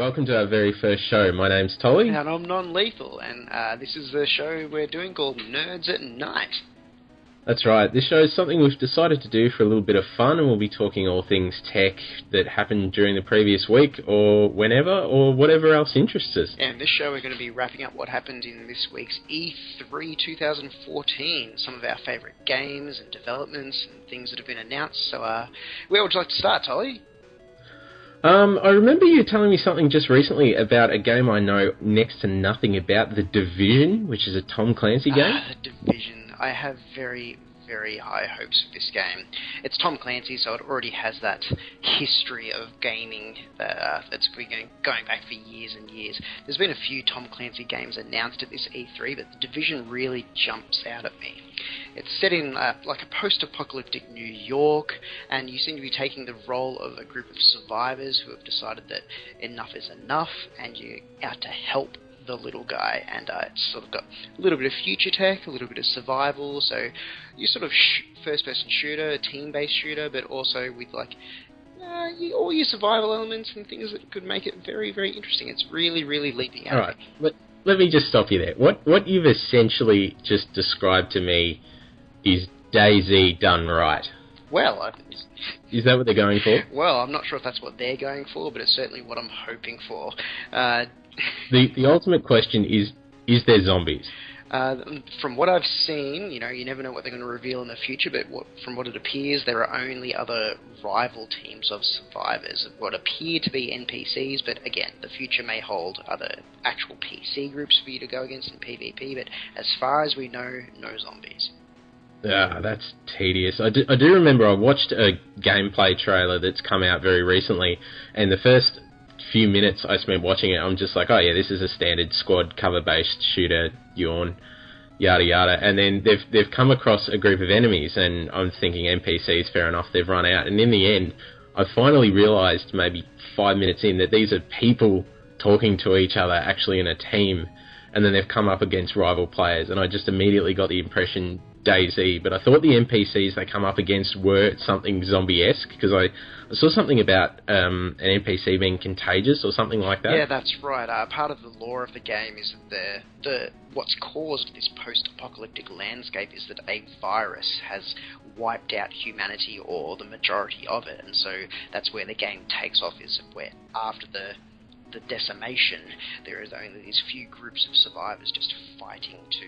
welcome to our very first show. My name's Tolly. And I'm Non-Lethal, and this is the show we're doing called Nerds at Night. That's right. This show is something we've decided to do for a little bit of fun, and we'll be talking all things tech that happened during the previous week, or whenever, or whatever else interests us. And this show we're going to be wrapping up what happened in this week's E3 2014, some of our favourite games and developments and things that have been announced. So, where would you like to start, Tolly? I remember you telling me something just recently about a game I know next to nothing about, The Division, which is a Tom Clancy game. The Division. I have very, very high hopes for this game. It's Tom Clancy, so it already has that history of gaming that's been going back for years and years. There's been a few Tom Clancy games announced at this E3, but The Division really jumps out at me. It's set in like a post-apocalyptic New York, and you seem to be taking the role of a group of survivors who have decided that enough is enough, and you're out to help the little guy, and it's sort of got a little bit of future tech, a little bit of survival, so you're sort of first-person shooter, a team-based shooter, but also with like all your survival elements and things that could make it very, very interesting. It's really, really leaping out. Alright, let me just stop you there. What you've essentially just described to me is DayZ done right. Well, is that what they're going for? Well, I'm not sure if that's what they're going for, but it's certainly what I'm hoping for. The ultimate question is there zombies? From what I've seen, you never know what they're going to reveal in the future, but from what it appears, there are only other rival teams of survivors, what appear to be NPCs, but again, the future may hold other actual PC groups for you to go against in PvP, but as far as we know, no zombies. That's tedious. I do remember I watched a gameplay trailer that's come out very recently, and the first few minutes I spent watching it, I'm just like, oh yeah, this is a standard squad cover-based shooter, yawn, yada yada. And then they've come across a group of enemies, and I'm thinking NPCs, fair enough, they've run out. And in the end, I finally realised, maybe 5 minutes in, that these are people talking to each other, actually in a team, and then they've come up against rival players, and I just immediately got the impression DayZ, but I thought the NPCs they come up against were something zombie-esque, because I saw something about an NPC being contagious or something like that. Yeah, that's right. Part of the lore of the game is that what's caused this post-apocalyptic landscape is that a virus has wiped out humanity, or the majority of it, and so that's where the game takes off, is where after the decimation, there is only these few groups of survivors just fighting to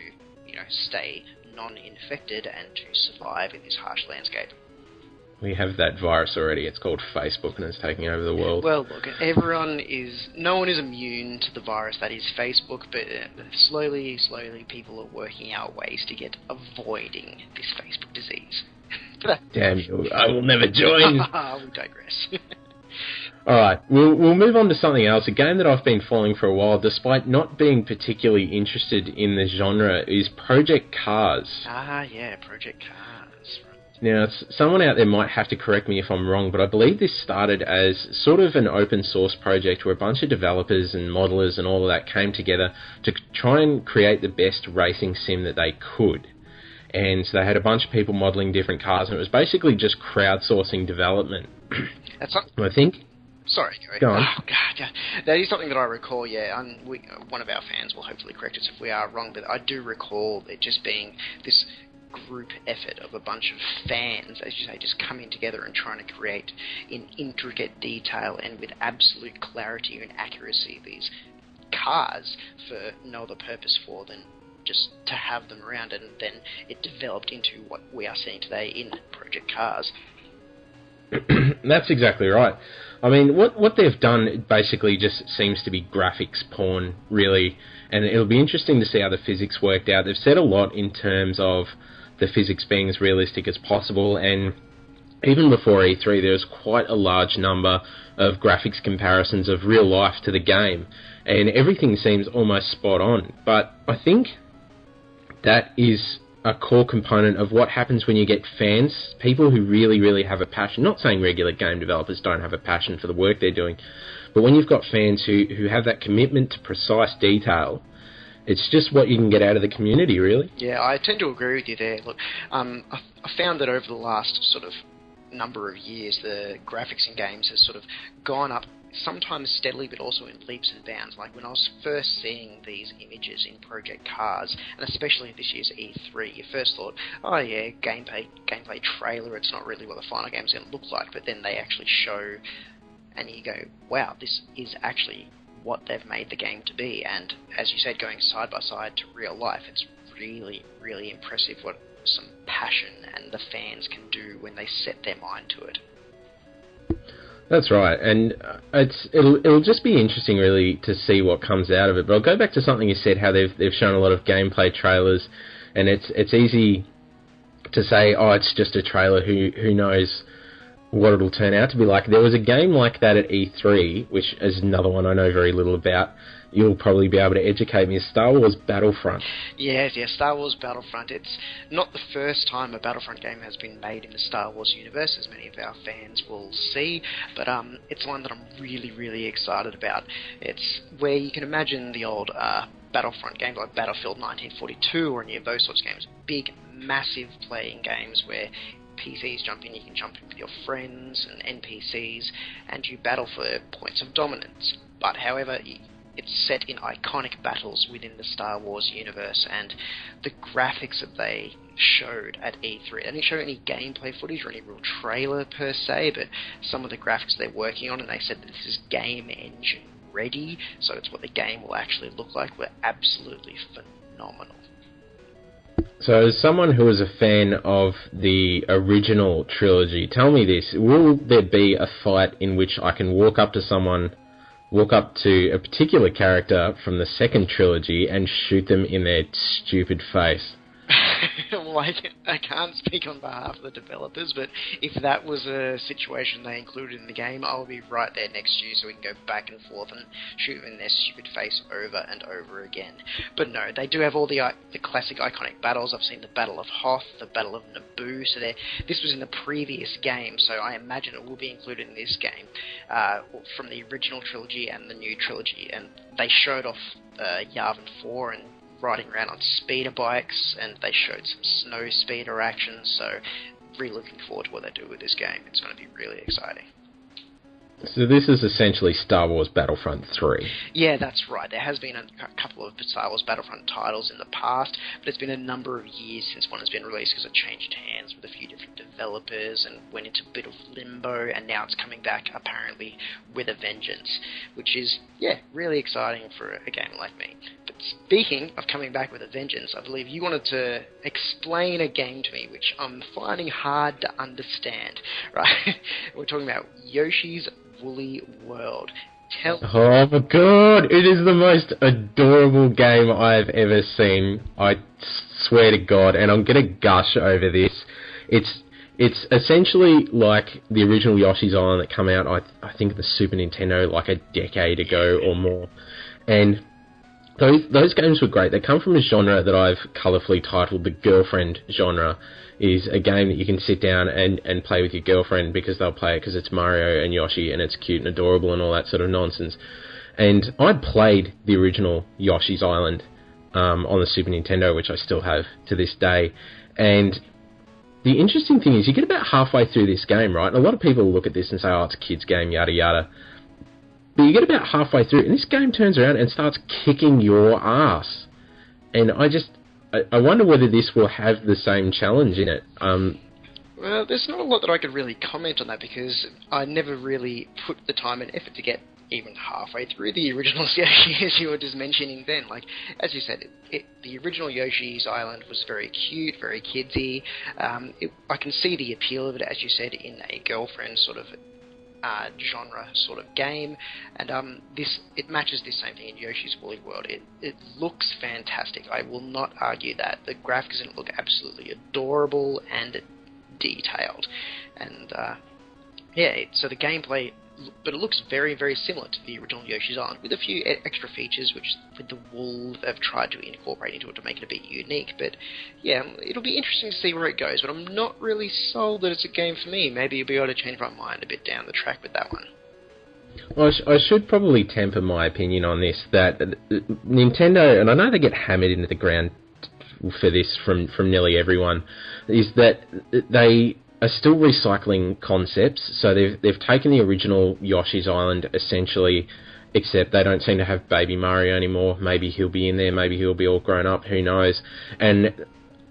stay non-infected and to survive in this harsh landscape. We have that virus already. It's called Facebook, and it's taking over the world. Well, look, no one is immune to the virus that is Facebook, but slowly people are working out ways to get avoiding this Facebook disease. Damn you, I will never join. We digress. Alright, we'll move on to something else. A game that I've been following for a while, despite not being particularly interested in the genre, is Project Cars. Yeah, Project Cars. Now, someone out there might have to correct me if I'm wrong, but I believe this started as sort of an open source project where a bunch of developers and modelers and all of that came together to try and create the best racing sim that they could. And so they had a bunch of people modelling different cars, and it was basically just crowdsourcing development. I think... Sorry, go on. Oh, God, yeah. That is something that I recall, yeah. One of our fans will hopefully correct us if we are wrong, but I do recall it just being this group effort of a bunch of fans, as you say, just coming together and trying to create in intricate detail and with absolute clarity and accuracy these cars for no other purpose for than just to have them around, and then it developed into what we are seeing today in Project Cars. That's exactly right. I mean, what they've done basically just seems to be graphics porn, really, and it'll be interesting to see how the physics worked out. They've said a lot in terms of the physics being as realistic as possible, and even before E3, there was quite a large number of graphics comparisons of real life to the game, and everything seems almost spot on. But I think that is a core component of what happens when you get fans, people who really, really have a passion. Not saying regular game developers don't have a passion for the work they're doing, but when you've got fans who have that commitment to precise detail, it's just what you can get out of the community, really. Yeah, I tend to agree with you there. Look, I found that over the last sort of number of years, the graphics in games has sort of gone up sometimes steadily, but also in leaps and bounds. Like when I was first seeing these images in Project Cars, and especially this year's E3, you first thought, oh yeah, gameplay trailer, it's not really what the final game's going to look like, but then they actually show, and you go, wow, this is actually what they've made the game to be. And as you said, going side by side to real life, it's really, really impressive what some passion and the fans can do when they set their mind to it. That's right, and it'll just be interesting, really, to see what comes out of it. But I'll go back to something you said, how they've shown a lot of gameplay trailers, and it's easy to say, oh, it's just a trailer. Who knows what it'll turn out to be like? There was a game like that at E3, which is another one I know very little about. You'll probably be able to educate me. Star Wars Battlefront. Yes, Star Wars Battlefront. It's not the first time a Battlefront game has been made in the Star Wars universe, as many of our fans will see, but it's one that I'm really, really excited about. It's where you can imagine the old Battlefront games like Battlefield 1942 or any of those sorts of games. Big, massive playing games where PCs jump in, you can jump in with your friends and NPCs, and you battle for points of dominance. But however, it's set in iconic battles within the Star Wars universe, and the graphics that they showed at E3, they didn't show any gameplay footage or any real trailer per se, but some of the graphics they're working on, and they said that this is game engine ready, so it's what the game will actually look like, were absolutely phenomenal. So, as someone who is a fan of the original trilogy, tell me this, will there be a fight in which I can walk up to a particular character from the second trilogy and shoot them in their stupid face? Well, I can't speak on behalf of the developers, but if that was a situation they included in the game, I'll be right there next to you so we can go back and forth and shoot them in their stupid face over and over again. But no, they do have all the classic iconic battles. I've seen the Battle of Hoth, the Battle of Naboo, so this was in the previous game, so I imagine it will be included in this game, from the original trilogy and the new trilogy. And they showed off Yavin 4 and riding around on speeder bikes, and they showed some snow speeder action, so really looking forward to what they do with this game. It's going to be really exciting. So this is essentially Star Wars Battlefront 3. Yeah, that's right. There has been a couple of Star Wars Battlefront titles in the past, but it's been a number of years since one has been released because it changed hands with a few different developers and went into a bit of limbo, and now it's coming back apparently with a vengeance, which is, really exciting for a game like me. But speaking of coming back with a vengeance, I believe you wanted to explain a game to me which I'm finding hard to understand, right? We're talking about Yoshi's Woolly World. Oh my god, it is the most adorable game I've ever seen. I swear to God, and I'm gonna gush over this. It's essentially like the original Yoshi's Island that came out, I think, the Super Nintendo like a decade ago or more. And those games were great. They come from a genre that I've colourfully titled the girlfriend genre. Is a game that you can sit down and play with your girlfriend because they'll play it because it's Mario and Yoshi and it's cute and adorable and all that sort of nonsense. And I played the original Yoshi's Island on the Super Nintendo, which I still have to this day. And the interesting thing is you get about halfway through this game, right? And a lot of people look at this and say, oh, it's a kid's game, yada yada. But you get about halfway through and this game turns around and starts kicking your ass. And I wonder whether this will have the same challenge in it. Well, there's not a lot that I could really comment on that because I never really put the time and effort to get even halfway through the original Yoshi, as you were just mentioning then. Like, as you said, the original Yoshi's Island was very cute, very kidsy. I can see the appeal of it, as you said, in a girlfriend sort of genre sort of game, and it matches this same thing in Yoshi's Woolly World. It looks fantastic. I will not argue that. The graphics in it look absolutely adorable and detailed, and so the gameplay, but it looks very, very similar to the original Yoshi's Island, with a few extra features which, with the wool, they've tried to incorporate into it to make it a bit unique. But yeah, it'll be interesting to see where it goes, but I'm not really sold that it's a game for me. Maybe you'll be able to change my mind a bit down the track with that one. Well, I should probably temper my opinion on this, that Nintendo, and I know they get hammered into the ground for this from nearly everyone, is that they are still recycling concepts. So they've taken the original Yoshi's Island essentially, except they don't seem to have Baby Mario anymore. Maybe he'll be in there, maybe he'll be all grown up, who knows. And,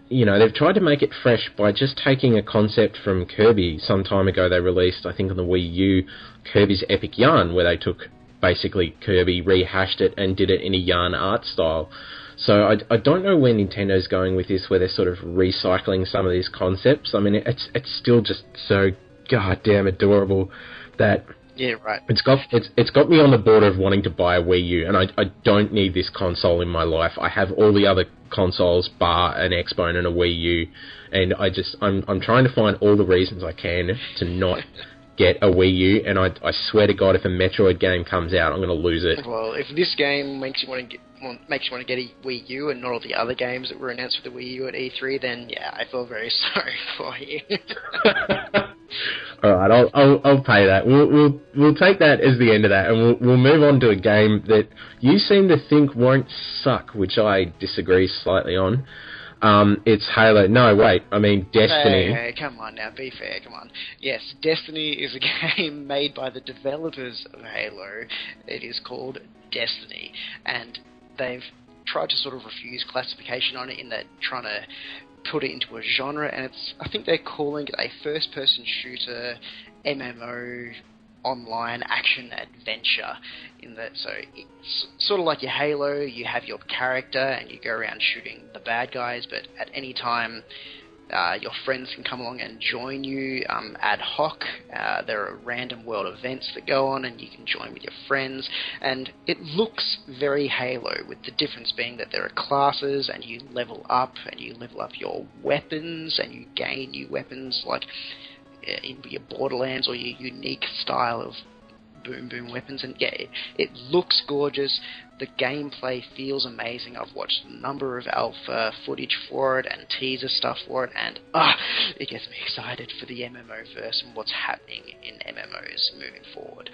they've tried to make it fresh by just taking a concept from Kirby. Some time ago they released, I think on the Wii U, Kirby's Epic Yarn, where they took basically Kirby, rehashed it, and did it in a yarn art style. So I don't know where Nintendo's going with this, where they're sort of recycling some of these concepts. I mean, it's still just so goddamn adorable that yeah, right. It's got me on the border of wanting to buy a Wii U, and I don't need this console in my life. I have all the other consoles, bar an Xbone and a Wii U, and I'm trying to find all the reasons I can to not get a Wii U, and I swear to God, if a Metroid game comes out, I'm going to lose it. Well, if this game makes you want to get a Wii U and not all the other games that were announced for the Wii U at E3, then yeah, I feel very sorry for you. All right, I'll pay that. We'll take that as the end of that, and we'll move on to a game that you seem to think won't suck, which I disagree slightly on. It's Halo. No, wait. I mean, Destiny. Hey, come on now. Be fair. Come on. Yes, Destiny is a game made by the developers of Halo. It is called Destiny, and they've tried to sort of refuse classification on it in that trying to put it into a genre, and I think they're calling it a first-person shooter MMO online action adventure. So it's sort of like your Halo. You have your character and you go around shooting the bad guys, but at any time your friends can come along and join you ad hoc. There are random world events that go on and you can join with your friends, and it looks very Halo, with the difference being that there are classes and you level up your weapons and you gain new weapons like in your Borderlands or your unique style of boom weapons. And yeah, it looks gorgeous. The gameplay feels amazing. I've watched a number of alpha footage for it and teaser stuff for it, and it gets me excited for the MMOverse and what's happening in MMOs moving forward.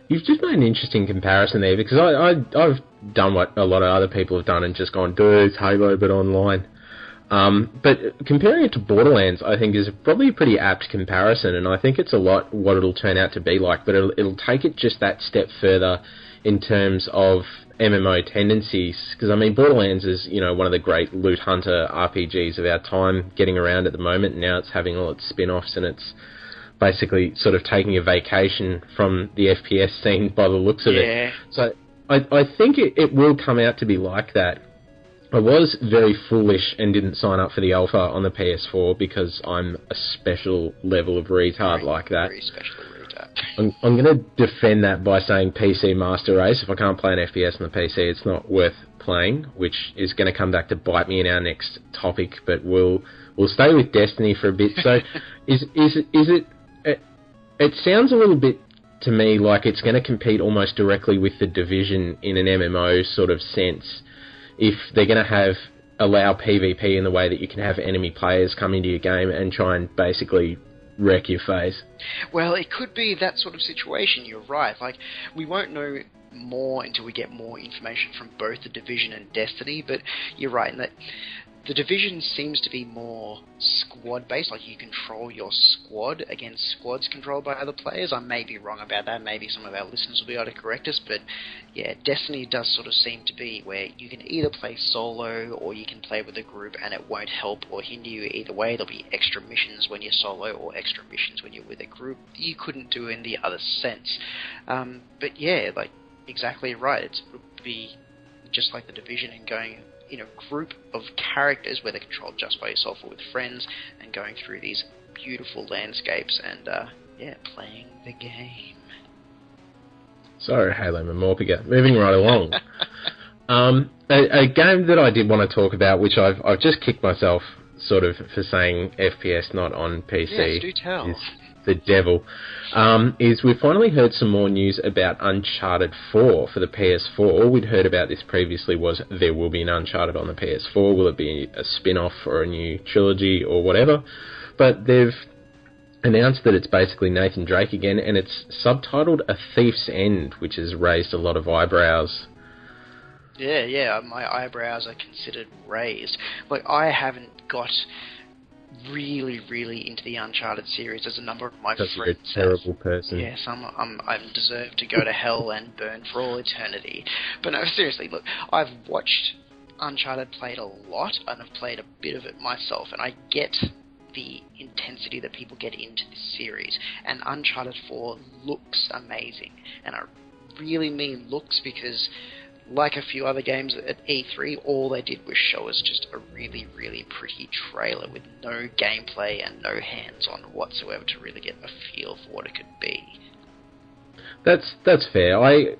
You've just made an interesting comparison there, because I've done what a lot of other people have done and just gone, dude, it's Halo but online. But comparing it to Borderlands, I think, is probably a pretty apt comparison, and I think it's a lot what it'll turn out to be like, but it'll take it just that step further in terms of MMO tendencies, because, I mean, Borderlands is, one of the great loot hunter RPGs of our time getting around at the moment, and now it's having all its spin-offs, and it's basically sort of taking a vacation from the FPS scene by the looks of it. So I think it will come out to be like that. I was very foolish and didn't sign up for the alpha on the PS4 because I'm a special level of retard like that. Very special retard. I'm going to defend that by saying PC Master Race. If I can't play an FPS on the PC, it's not worth playing, which is going to come back to bite me in our next topic. But we'll stay with Destiny for a bit. So, is it? It sounds a little bit to me like it's going to compete almost directly with the Division in an MMO sort of sense. If they're going to allow PvP in the way that you can have enemy players come into your game and try and basically wreck your face. Well, it could be that sort of situation, you're right. Like, we won't know more until we get more information from both the Division and Destiny, but you're right in that the Division seems to be more squad-based, like you control your squad against squads controlled by other players. I may be wrong about that, maybe some of our listeners will be able to correct us, but yeah, Destiny does sort of seem to be where you can either play solo or you can play with a group and it won't help or hinder you either way. There'll be extra missions when you're solo or extra missions when you're with a group you couldn't do in the other sense. But yeah, like, exactly right. It would be just like the Division and going in a group of characters where they're controlled just by yourself or with friends and going through these beautiful landscapes and playing the game. Sorry, Halo Mamorpiga. Moving right along. A game that I did want to talk about, which I've just kicked myself sort of for saying FPS not on PC. Yes, do tell. Is the devil. Is we've finally heard some more news about Uncharted 4 for the PS4. All we'd heard about this previously was there will be an Uncharted on the PS4. Will it be a spin-off or a new trilogy or whatever? But they've announced that it's basically Nathan Drake again, and it's subtitled A Thief's End, which has raised a lot of eyebrows. Yeah, my eyebrows are considered raised. Like, I haven't got really, really into the Uncharted series, as a number of my Because friends you're a terrible person. Yes, I deserve to go to hell and burn for all eternity. But no, seriously, look, I've watched Uncharted played a lot, and I've played a bit of it myself, and I get the intensity that people get into this series. And Uncharted 4 looks amazing, and I really mean looks, because like a few other games at E3, all they did was show us just a really, really pretty trailer with no gameplay and no hands-on whatsoever to really get a feel for what it could be. That's fair. I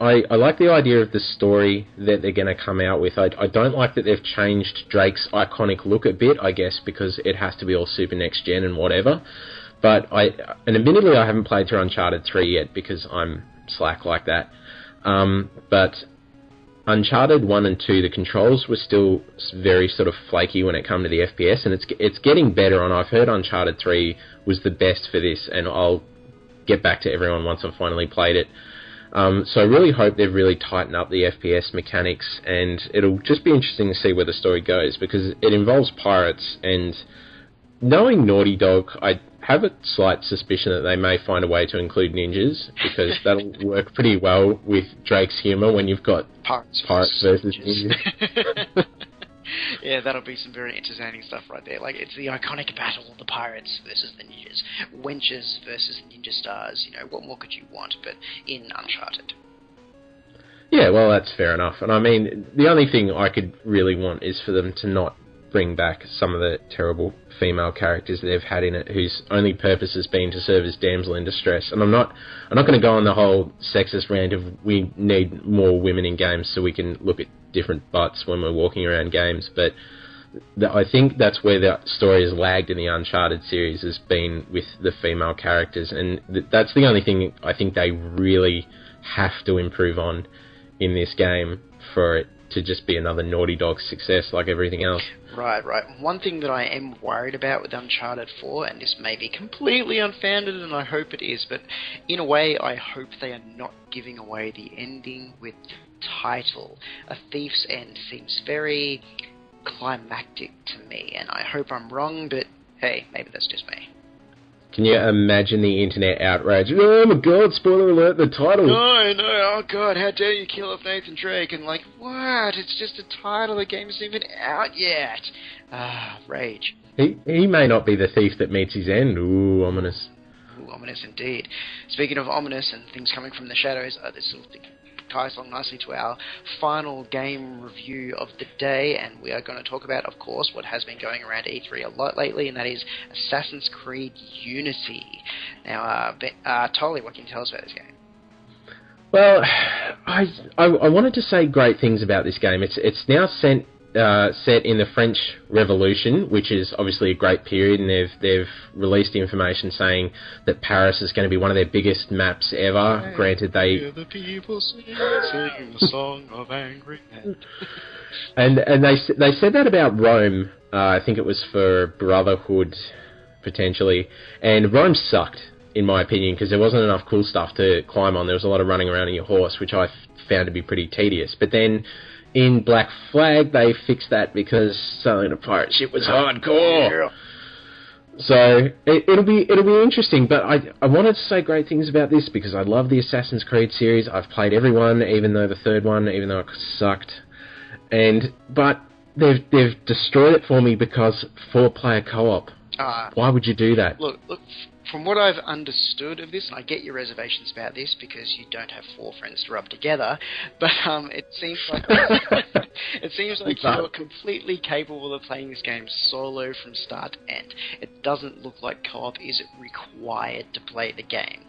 like the idea of the story that they're going to come out with. I don't like that they've changed Drake's iconic look a bit, I guess, because it has to be all super next gen and whatever. But and admittedly, I haven't played through Uncharted 3 yet because I'm slack like that. But Uncharted 1 and 2, the controls were still very sort of flaky when it came to the FPS, and it's getting better, and I've heard Uncharted 3 was the best for this, and I'll get back to everyone once I've finally played it. So I really hope they've really tightened up the FPS mechanics, and it'll just be interesting to see where the story goes, because it involves pirates, and knowing Naughty Dog, I have a slight suspicion that they may find a way to include ninjas, because that'll work pretty well with Drake's humour when you've got pirates versus ninjas. Yeah, that'll be some very entertaining stuff right there. Like, it's the iconic battle of the pirates versus the ninjas. Wenches versus ninja stars. You know, what more could you want but in Uncharted? Yeah, well, that's fair enough. And I mean, the only thing I could really want is for them to not bring back some of the terrible female characters that they've had in it, whose only purpose has been to serve as damsel in distress. And I'm not going to go on the whole sexist rant of we need more women in games so we can look at different butts when we're walking around games, but I think that's where the story has lagged in the Uncharted series, has been with the female characters, and that's the only thing I think they really have to improve on in this game for it to just be another Naughty Dog success like everything else. Right. One thing that I am worried about with Uncharted 4, and this may be completely unfounded, and I hope it is, but in a way I hope they are not giving away the ending with the title. A Thief's End seems very climactic to me, and I hope I'm wrong, but hey, maybe that's just me. Can you imagine the internet outrage? Oh my god, spoiler alert, the title! No, oh god, how dare you kill off Nathan Drake? And like, what? It's just a title, the game isn't even out yet. Rage. He may not be the thief that meets his end. Ooh, ominous. Ooh, ominous indeed. Speaking of ominous and things coming from the shadows, this will ties along nicely to our final game review of the day, and we are going to talk about, of course, what has been going around E3 a lot lately, and that is Assassin's Creed Unity. Now, Tolly, what can you tell us about this game? Well, I wanted to say great things about this game. It's now set in the French Revolution, which is obviously a great period, and they've released information saying that Paris is going to be one of their biggest maps ever. Hey, granted, they hear the people sing the song of angry men. and they said that about Rome. I think it was for Brotherhood potentially, and Rome sucked in my opinion because there wasn't enough cool stuff to climb on. There was a lot of running around on your horse, which I found to be pretty tedious. But then in Black Flag, they fixed that because sailing a pirate ship was hardcore. So it'll be interesting. But I wanted to say great things about this because I love the Assassin's Creed series. I've played every one, even though the third one, even though it sucked. But they've destroyed it for me because 4-player co-op. Why would you do that? Look. From what I've understood of this, and I get your reservations about this because you don't have 4 friends to rub together, but it seems like you're completely capable of playing this game solo from start to end. It doesn't look like co-op is required to play the game.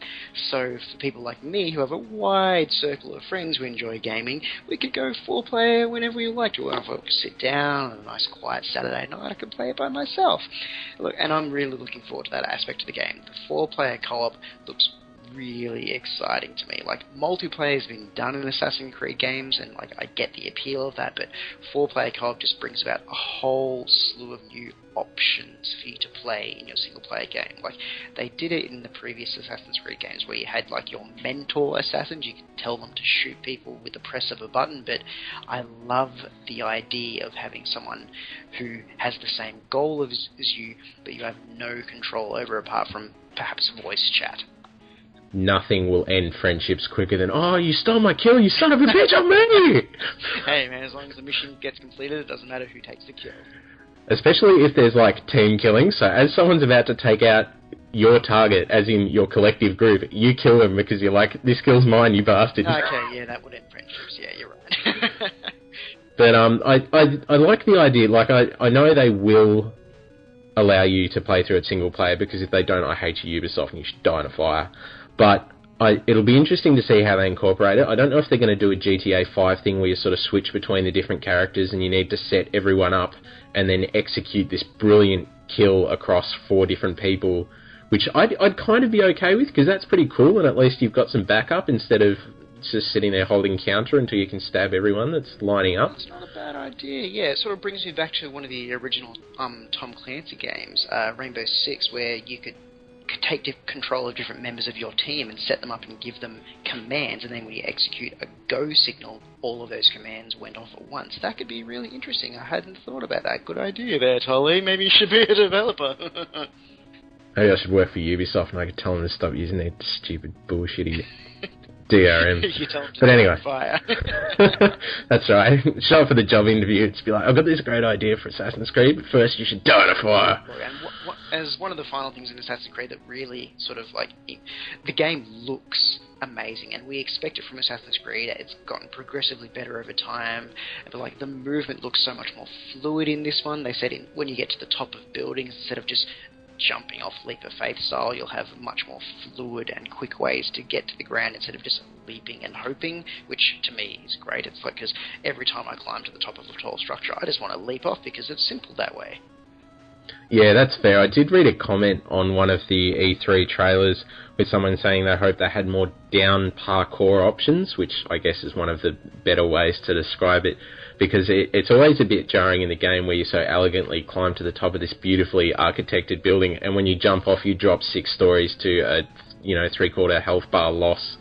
So for people like me who have a wide circle of friends who enjoy gaming, we could go 4-player whenever we like to. Or if I could sit down on a nice quiet Saturday night, I could play it by myself. Look, and I'm really looking forward to that aspect of the game. The 4-player co-op looks really exciting to me. Like, multiplayer has been done in Assassin's Creed games, and like I get the appeal of that, but 4-player co-op just brings about a whole slew of new options for you to play in your single-player game. Like, they did it in the previous Assassin's Creed games, where you had like your mentor assassins. You could tell them to shoot people with the press of a button, but I love the idea of having someone who has the same goal as you, but you have no control over apart from perhaps voice chat. Nothing will end friendships quicker than, oh, you stole my kill, you son of a bitch, on me! Hey man, as long as the mission gets completed, it doesn't matter who takes the kill. Especially if there's like team killing, so as someone's about to take out your target, as in your collective group, you kill them because you're like, this kill's mine, you bastard. Okay, yeah, that would end friendships, yeah, you're right. But I like the idea, like I know they will allow you to play through it single player, because if they don't, I hate you, Ubisoft, and you should die in a fire. But it'll be interesting to see how they incorporate it. I don't know if they're going to do a GTA 5 thing where you sort of switch between the different characters and you need to set everyone up and then execute this brilliant kill across 4 different people, which I'd kind of be okay with, because that's pretty cool, and at least you've got some backup instead of just sitting there holding counter until you can stab everyone that's lining up. It's not a bad idea, yeah. It sort of brings me back to one of the original Tom Clancy games, Rainbow Six, where you could take control of different members of your team and set them up and give them commands, and then when you execute a go signal, all of those commands went off at once. That could be really interesting. I hadn't thought about that. Good idea there, Tully. Maybe you should be a developer. Maybe I should work for Ubisoft and I could tell them to stop using their stupid bullshitty DRM. You tell them to but anyway, fire. That's right. Show up for the job interview. Just be like, I've got this great idea for Assassin's Creed, but first you should die in a fire. And as one of the final things in Assassin's Creed that really sort of like the game looks amazing, and we expect it from Assassin's Creed. It's gotten progressively better over time, but like the movement looks so much more fluid in this one. They said when you get to the top of buildings, instead of just jumping off leap of faith style, you'll have much more fluid and quick ways to get to the ground instead of just leaping and hoping, which to me is great. It's like, because every time I climb to the top of a tall structure, I just want to leap off because it's simple that way. Yeah, that's fair. I did read a comment on one of the E3 trailers with someone saying they hoped they had more down parkour options, which I guess is one of the better ways to describe it, because it's always a bit jarring in the game where you so elegantly climb to the top of this beautifully architected building, and when you jump off, you drop 6 stories to a 3/4 health bar loss.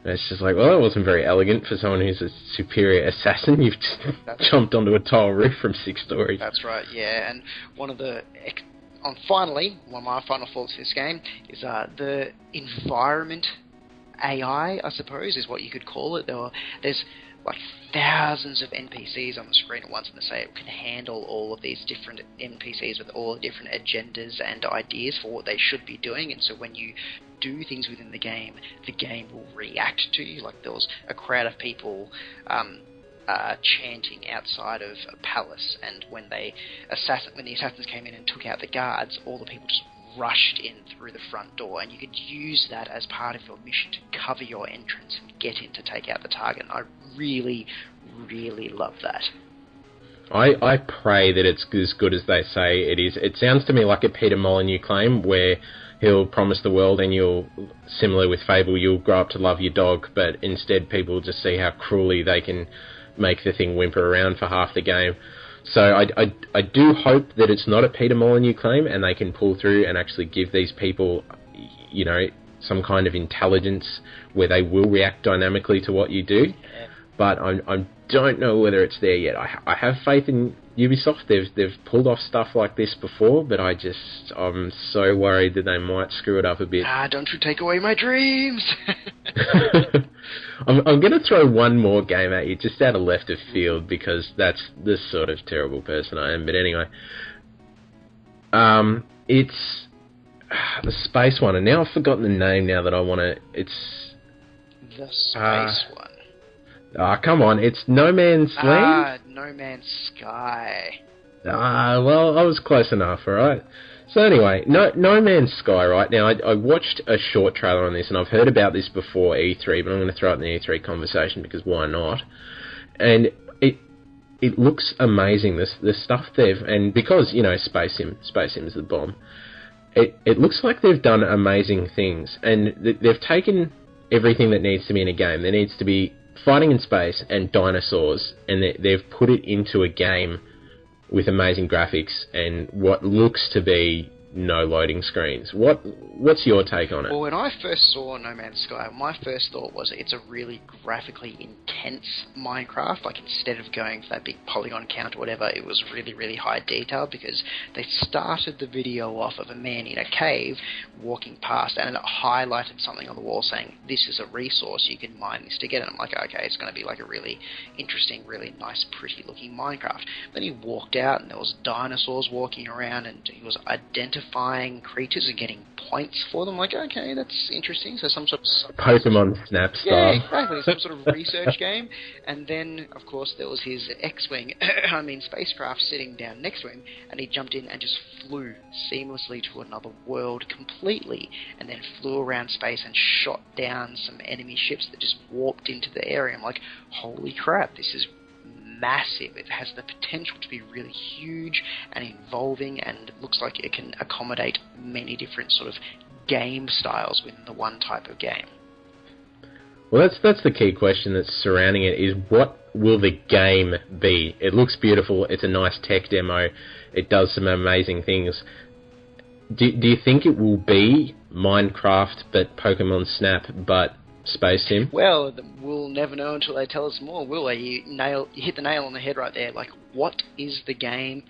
And it's just like, well, that wasn't very elegant for someone who's a superior assassin. You've just jumped onto a tile roof from 6 stories. That's right, yeah. And one of my final thoughts for this game is the environment AI, I suppose, is what you could call it. There's like thousands of NPCs on the screen at once, and they say it can handle all of these different NPCs with all the different agendas and ideas for what they should be doing, and so when you do things within the game will react to you. Like, there was a crowd of people chanting outside of a palace, and when the assassins came in and took out the guards, all the people just rushed in through the front door, and you could use that as part of your mission to cover your entrance and get in to take out the target. And I really, really love that. I pray that it's as good as they say it is. It sounds to me like a Peter Molyneux claim, where he'll promise the world and similar with Fable, you'll grow up to love your dog, but instead people just see how cruelly they can make the thing whimper around for half the game. So I do hope that it's not a Peter Molyneux claim, and they can pull through and actually give these people, some kind of intelligence where they will react dynamically to what you do. But I don't know whether it's there yet. I have faith in Ubisoft. They've pulled off stuff like this before, but I'm so worried that they might screw it up a bit. Don't you take away my dreams! I'm going to throw one more game at you, just out of left of field, because that's the sort of terrible person I am. But anyway, it's the space one, and now I've forgotten the name. Now that I want to, it's the space one. Come on, it's No Man's Land? No Man's Sky. Well, I was close enough, alright? So anyway, No Man's Sky, right? Now, I watched a short trailer on this, and I've heard about this before E3, but I'm going to throw it in the E3 conversation, because why not? And it looks amazing, the stuff and because, Space Sim is the bomb. it looks like they've done amazing things, and they've taken everything that needs to be in a game. There needs to be fighting in space and dinosaurs, and they've put it into a game with amazing graphics and what looks to be no loading screens. What's your take on it? Well, when I first saw No Man's Sky, my first thought was it's a really graphically intense Minecraft. Like, instead of going for that big polygon count or whatever, it was really, really high detail, because they started the video off of a man in a cave walking past, and it highlighted something on the wall saying, this is a resource, you can mine this to get it. I'm like, okay, it's going to be like a really interesting, really nice, pretty looking Minecraft. Then he walked out and there was dinosaurs walking around, and he was identifying creatures and getting points for them. Like, okay, that's interesting. So some sort of Pokemon Snap style. Yeah, exactly. Some sort of research game. And then, of course, there was his X-Wing, spacecraft sitting down next to him, and he jumped in and just flew seamlessly to another world completely, and then flew around space and shot down some enemy ships that just warped into the area. I'm like, holy crap, this is massive. It has the potential to be really huge and involving, and it looks like it can accommodate many different sort of game styles within the one type of game. Well, that's the key question that's surrounding it, is what will the game be? It looks beautiful, it's a nice tech demo, it does some amazing things. Do you think it will be Minecraft but Pokemon Snap but Space Sim? Well, we'll never know until they tell us more, will they? You hit the nail on the head right there. Like, what is the game?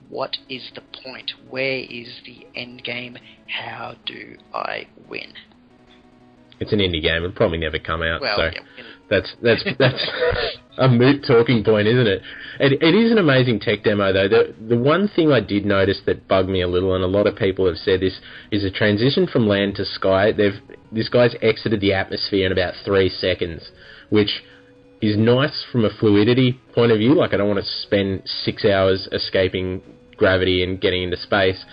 What is the point? Where is the end game? How do I win? It's an indie game. It'll probably never come out. Well, so yeah, that's a moot talking point, isn't it? It is an amazing tech demo, though. The one thing I did notice that bugged me a little, and a lot of people have said this, is a transition from land to sky. This guy's exited the atmosphere in about 3 seconds, which is nice from a fluidity point of view. Like, I don't want to spend 6 hours escaping gravity and getting into space.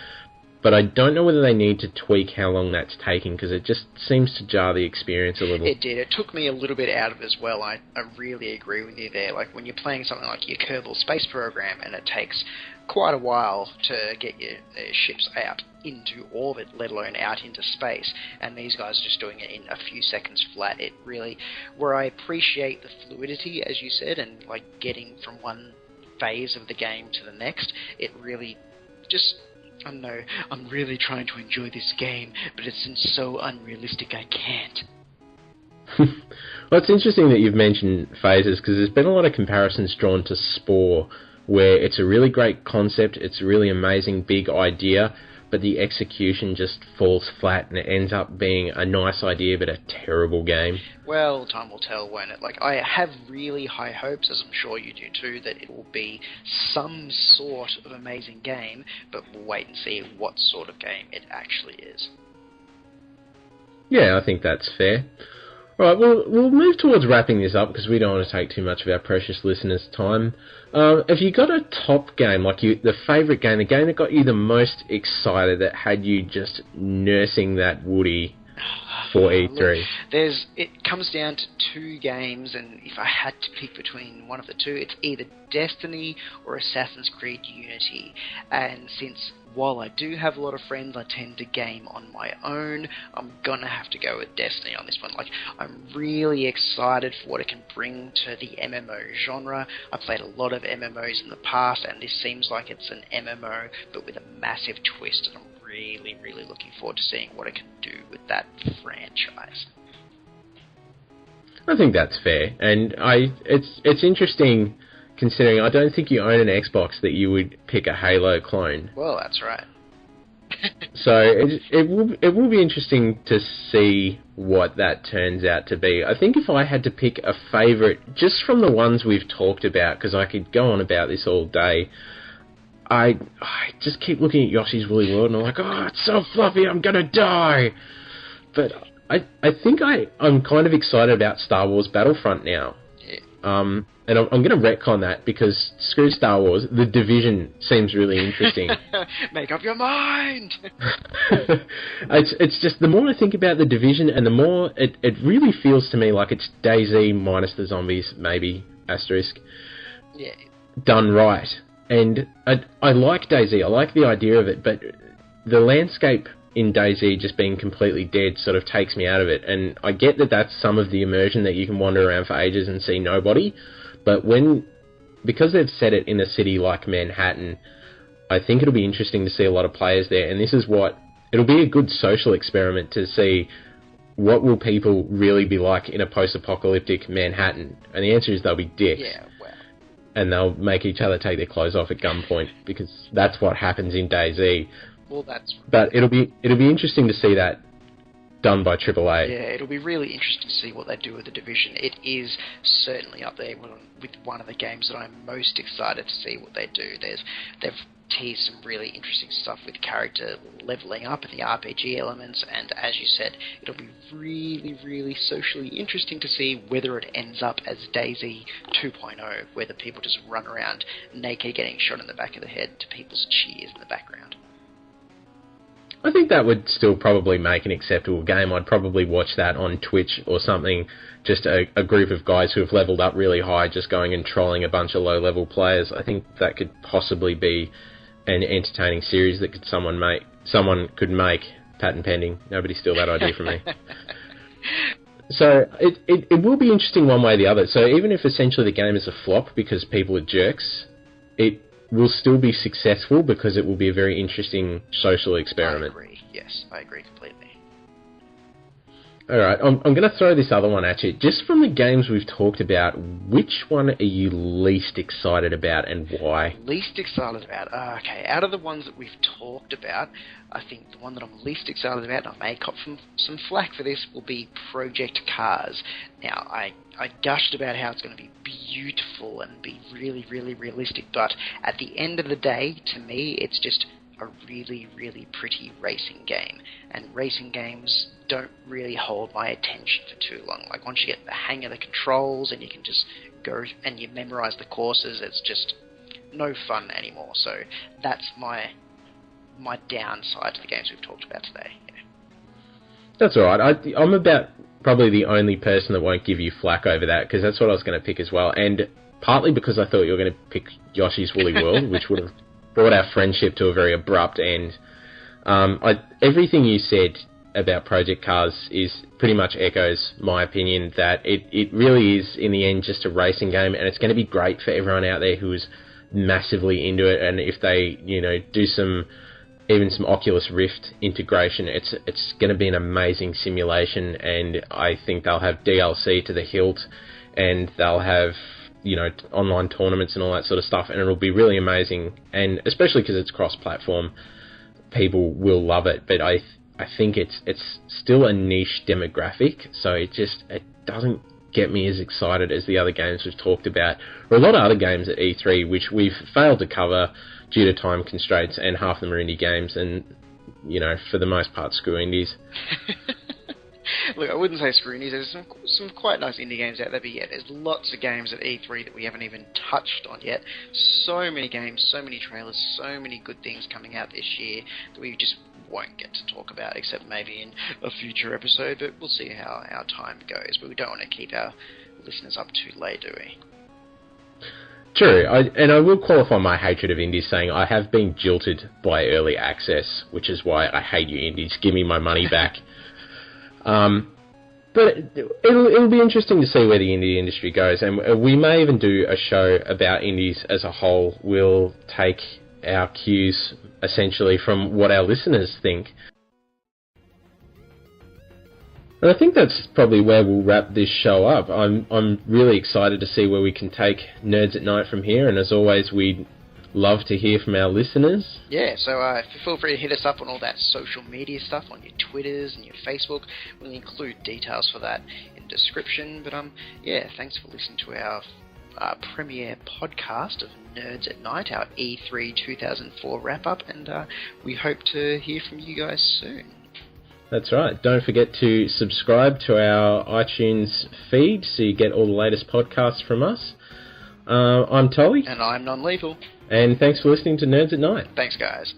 But I don't know whether they need to tweak how long that's taking, because it just seems to jar the experience a little. It did. It took me a little bit out of it as well. I really agree with you there. Like, when you're playing something like your Kerbal Space Program, and it takes quite a while to get your ships out into orbit, let alone out into space, and these guys are just doing it in a few seconds flat. It really, where I appreciate the fluidity, as you said, and like getting from one phase of the game to the next, it really just... I don't know, I'm really trying to enjoy this game, but it's so unrealistic I can't. Well, it's interesting that you've mentioned phases, because there's been a lot of comparisons drawn to Spore, where it's a really great concept, it's a really amazing big idea, but the execution just falls flat, and it ends up being a nice idea but a terrible game. Well, time will tell, won't it? Like, I have really high hopes, as I'm sure you do too, that it will be some sort of amazing game, but we'll wait and see what sort of game it actually is. Yeah, I think that's fair. Alright, we'll move towards wrapping this up, because we don't want to take too much of our precious listeners' time. Have you got a top game, like the favourite game, the game that got you the most excited, that had you just nursing that Woody for E3? Look, it comes down to 2 games, and if I had to pick between one of the 2, it's either Destiny or Assassin's Creed Unity. And since, while I do have a lot of friends, I tend to game on my own, I'm gonna have to go with Destiny on this one. Like, I'm really excited for what it can bring to the MMO genre. I've played a lot of MMOs in the past, and this seems like it's an MMO, but with a massive twist, and I'm really, really looking forward to seeing what it can do with that franchise. I think that's fair, and it's interesting, considering I don't think you own an Xbox, that you would pick a Halo clone. Well, that's right. So it will be interesting to see what that turns out to be. I think if I had to pick a favourite, just from the ones we've talked about, because I could go on about this all day, I just keep looking at Yoshi's Woolly World and I'm like, oh, it's so fluffy, I'm gonna die. But I think I'm kind of excited about Star Wars Battlefront now. Yeah. And I'm going to retcon that, because screw Star Wars, The Division seems really interesting. Make up your mind! It's just, the more I think about The Division, and the more it really feels to me like it's DayZ minus the zombies, maybe, asterisk, Yeah. done right. And I like DayZ, I like the idea of it, but the landscape in DayZ just being completely dead sort of takes me out of it. And I get that that's some of the immersion, that you can wander around for ages and see nobody, but because they've set it in a city like Manhattan, I think it'll be interesting to see a lot of players there, and it'll be a good social experiment to see what will people really be like in a post-apocalyptic Manhattan. And the answer is they'll be dicks. Yeah, wow. And they'll make each other take their clothes off at gunpoint, because that's what happens in DayZ. Well, that's... But it'll be interesting to see that done by AAA. Yeah, it'll be really interesting to see what they do with the Division. It is certainly up there with one of the games that I'm most excited to see what they do. They've teased some really interesting stuff with character leveling up and the RPG elements, and as you said, it'll be really, really socially interesting to see whether it ends up as DayZ 2.0, where the people just run around naked getting shot in the back of the head to people's cheers in the background. I think that would still probably make an acceptable game. I'd probably watch that on Twitch or something, just a group of guys who have leveled up really high just going and trolling a bunch of low-level players. I think that could possibly be an entertaining series that someone could make, patent pending. Nobody steal that idea from me. So it will be interesting one way or the other. So even if essentially the game is a flop because people are jerks, it will still be successful because it will be a very interesting social experiment. I agree. Yes, I agree completely. Alright, I'm going to throw this other one at you. Just from the games we've talked about, which one are you least excited about and why? Least excited about? Okay, out of the ones that we've talked about, I think the one that I'm least excited about, and I may cop some flack for this, will be Project Cars. Now, I gushed about how it's going to be beautiful and be really, really realistic, but at the end of the day, to me, it's just a really, really pretty racing game. And racing games don't really hold my attention for too long. Like, once you get the hang of the controls and you can just go and you memorize the courses, it's just no fun anymore. So that's my downside to the games we've talked about today. Yeah. That's alright. I'm about probably the only person that won't give you flack over that, because that's what I was going to pick as well. And partly because I thought you were going to pick Yoshi's Woolly World, which would have brought our friendship to a very abrupt end. Everything you said about Project Cars is pretty much echoes my opinion that it really is, in the end, just a racing game, and it's going to be great for everyone out there who is massively into it. And if they, do some Oculus Rift integration, it's going to be an amazing simulation, and I think they'll have DLC to the hilt, and they'll have online tournaments and all that sort of stuff, and it'll be really amazing. And especially because it's cross-platform, people will love it. But I think it's still a niche demographic, so it doesn't get me as excited as the other games we've talked about, or a lot of other games at E3, which we've failed to cover due to time constraints, and half of them are indie games, and for the most part, screw indies. Look, I wouldn't say screw indies. There's some quite nice indie games out there, but yeah, there's lots of games at E3 that we haven't even touched on yet. So many games, so many trailers, so many good things coming out this year that we just won't get to talk about, except maybe in a future episode, but we'll see how our time goes. But we don't want to keep our listeners up too late, do we? True, and I will qualify my hatred of indies saying I have been jilted by early access, which is why I hate you indies. Give me my money back. But it'll be interesting to see where the indie industry goes, and we may even do a show about indies as a whole. We'll take our cues essentially from what our listeners think. And I think that's probably where we'll wrap this show up. I'm really excited to see where we can take Nerds at Night from here, and as always, we'd love to hear from our listeners. Yeah, so feel free to hit us up on all that social media stuff, on your Twitters and your Facebook. We'll include details for that in the description. But thanks for listening to our premiere podcast of Nerds at Night, our E3 2004 wrap-up, and we hope to hear from you guys soon. That's right. Don't forget to subscribe to our iTunes feed so you get all the latest podcasts from us. I'm Tully. And I'm Non-Lethal. And thanks for listening to Nerds at Night. Thanks, guys.